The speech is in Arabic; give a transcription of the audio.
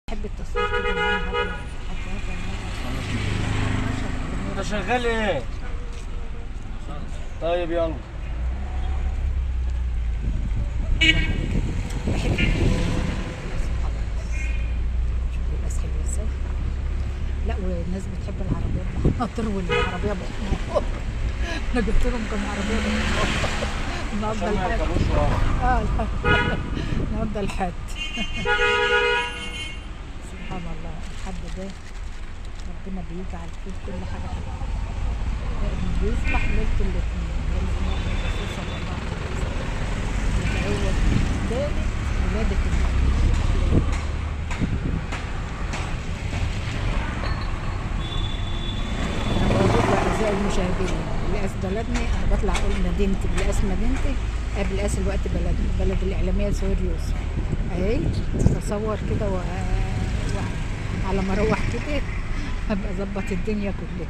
بحب التصوير كده ان انا هبقى انت شغال ايه؟ طيب يلا. بحب شوف بيبقى حلو ازاي. لا والناس بتحب العربيات بحناطر والعربيه بحناطر. انا جبت لهم كم عربيه بحناطر النهارده عشان ما الحد. يركبوش ورا. النهارده الحد. سبحان الله الحد ده ربنا بيجعل فيه كل حاجه حلوه. بيصبح ليله الاثنين الرسول صلى الله عليه وسلم اللي هو ليله ولاده النبي. أعزائي المشاهدين بلقاس بلدنا، أنا بطلع أقول مدينتي بلقاس مدينتي، بلقاس الوقت بلدنا، بلد الإعلامية سهير يوسف. أهي تصور كده وعلى ما أروح كده هبقى أظبط الدنيا كلها.